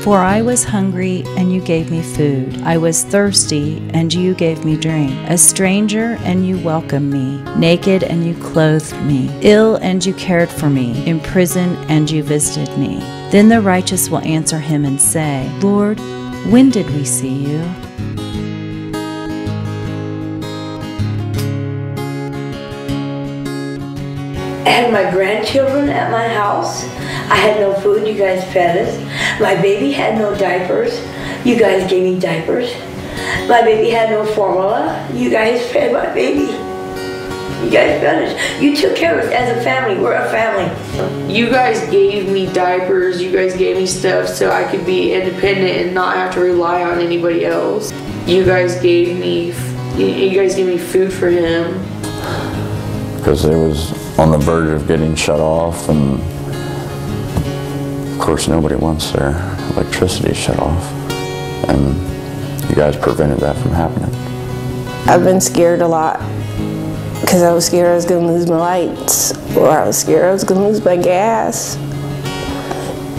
For I was hungry, and you gave me food. I was thirsty, and you gave me drink. A stranger, and you welcomed me. Naked, and you clothed me. Ill, and you cared for me. In prison, and you visited me. Then the righteous will answer him and say, Lord, when did we see you? I had my grandchildren at my house. I had no food, you guys fed us. My baby had no diapers. You guys gave me diapers. My baby had no formula. You guys fed my baby. You guys fed us. You took care of us as a family. We're a family. You guys gave me diapers. You guys gave me stuff so I could be independent and not have to rely on anybody else. You guys gave me food for him. Because it was on the verge of getting shut off, and of course nobody wants their electricity shut off, and you guys prevented that from happening. I've been scared a lot because I was scared I was going to lose my lights, or I was scared I was going to lose my gas,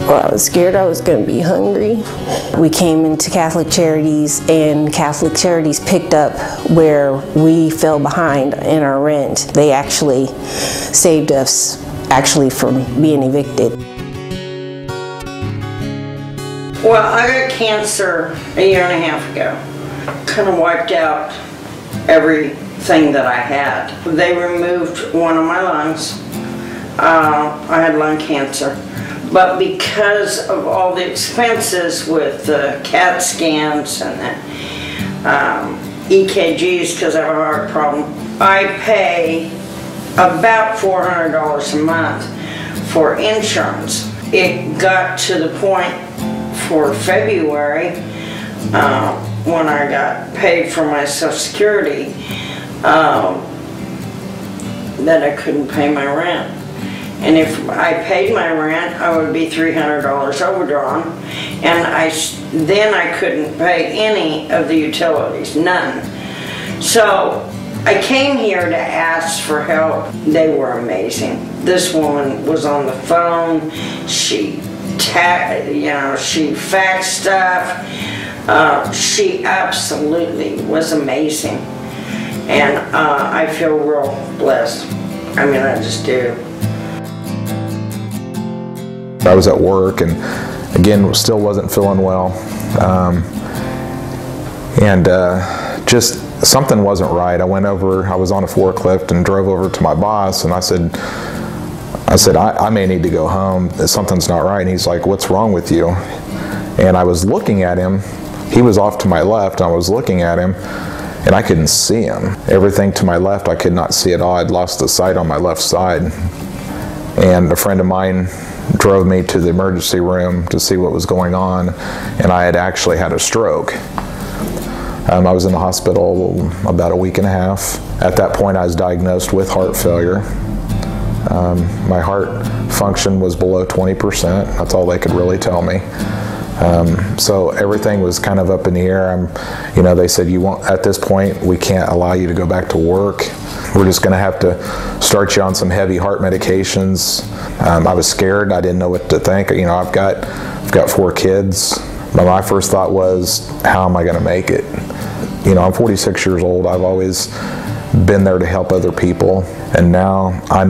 or I was scared I was going to be hungry. We came into Catholic Charities, and Catholic Charities picked up where we fell behind in our rent. They actually saved us from being evicted. Well, I got cancer a year and a half ago. Kind of wiped out everything that I had. They removed one of my lungs. I had lung cancer. But because of all the expenses with CAT scans and EKGs, because I have a heart problem, I pay about $400 a month for insurance. It got to the point for February when I got paid for my Social Security that I couldn't pay my rent. And if I paid my rent, I would be $300 overdrawn, and then I couldn't pay any of the utilities, none. So I came here to ask for help. They were amazing. This woman was on the phone. She faxed stuff. She absolutely was amazing, and I feel real blessed. I mean, I just do. I was at work, and again, still wasn't feeling well, just something wasn't right. I was on a forklift and drove over to my boss, and I said, I may need to go home. Something's not right. And he's like, what's wrong with you? And I was looking at him. He was off to my left, and I was looking at him, and I couldn't see him. Everything to my left, I could not see at all. I'd lost the sight on my left side. And a friend of mine drove me to the emergency room to see what was going on, and I had actually had a stroke. I was in the hospital about a week and a half. At that point, I was diagnosed with heart failure. My heart function was below 20%. That's all they could really tell me. So everything was kind of up in the air. They said, at this point, we can't allow you to go back to work. We're just going to have to start you on some heavy heart medications. I was scared. I didn't know what to think. I've got 4 kids. But my first thought was, how am I going to make it? I'm 46 years old. I've always been there to help other people, and now I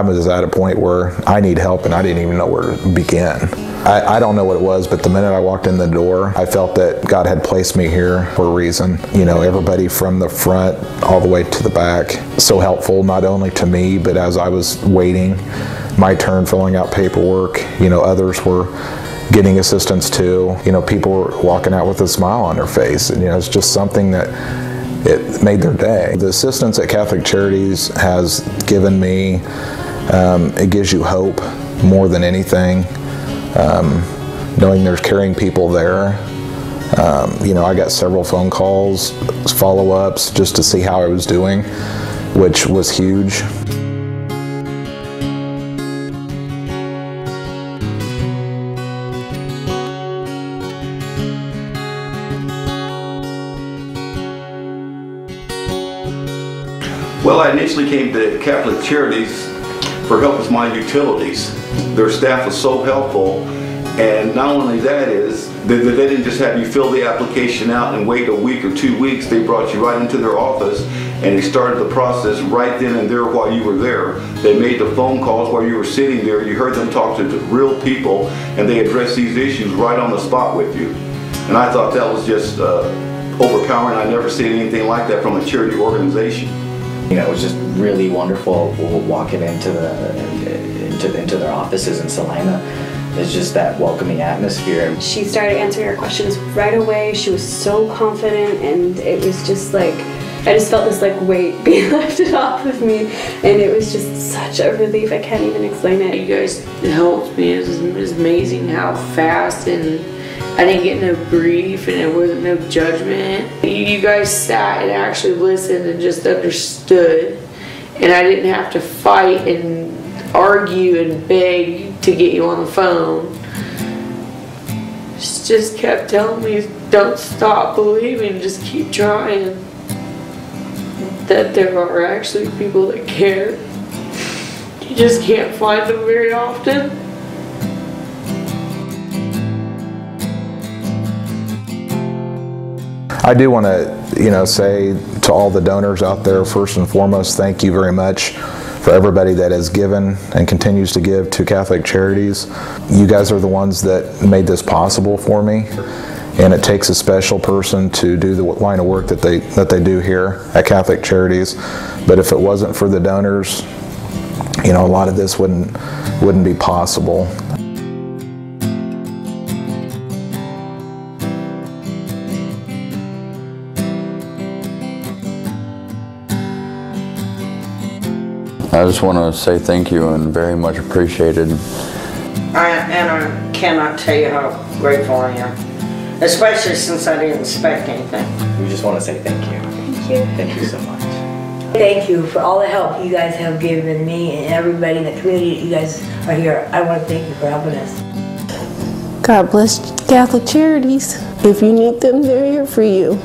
was at a point where I need help, and I didn't even know where to begin. I don't know what it was, but the minute I walked in the door, I felt that God had placed me here for a reason. Everybody from the front all the way to the back, so helpful, not only to me, but as I was waiting my turn filling out paperwork, others were getting assistance too. People were walking out with a smile on their face, and it's just something that it made their day. The assistance at Catholic Charities has given me, it gives you hope more than anything. Knowing there's caring people there. I got several phone calls, follow-ups, just to see how I was doing, which was huge. Well, I initially came to Catholic Charities for help with my utilities. Their staff was so helpful, And not only that is, they didn't just have you fill the application out and wait a week or 2 weeks. They brought you right into their office and they started the process right then and there while you were there. They made the phone calls while you were sitting there. You heard them talk to the real people and they addressed these issues right on the spot with you. And I thought that was just overpowering. I never seen anything like that from a charity organization. You know, it was just really wonderful walking into their offices in Salina. It's just that welcoming atmosphere. She started answering our questions right away. She was so confident, and it was just like, I just felt this like weight being lifted off of me, and it was just such a relief. I can't even explain it. You guys helped me. It was amazing how fast, and I didn't get no brief, and there wasn't no judgment. You guys sat and actually listened and just understood, and I didn't have to fight and argue and beg to get you on the phone. She just kept telling me, don't stop believing, just keep trying. That there are actually people that care. You just can't find them very often. I do want to, say to all the donors out there, first and foremost, thank you very much for everybody that has given and continues to give to Catholic Charities. You guys are the ones that made this possible for me, and it takes a special person to do the line of work that they do here at Catholic Charities. But if it wasn't for the donors, a lot of this wouldn't be possible. I just want to say thank you and very much appreciated. I cannot tell you how grateful I am, especially since I didn't expect anything. We just want to say thank you. Thank you. Thank you so much. Thank you for all the help you guys have given me and everybody in the community that you guys are here. I want to thank you for helping us. God bless Catholic Charities. If you need them, they're here for you.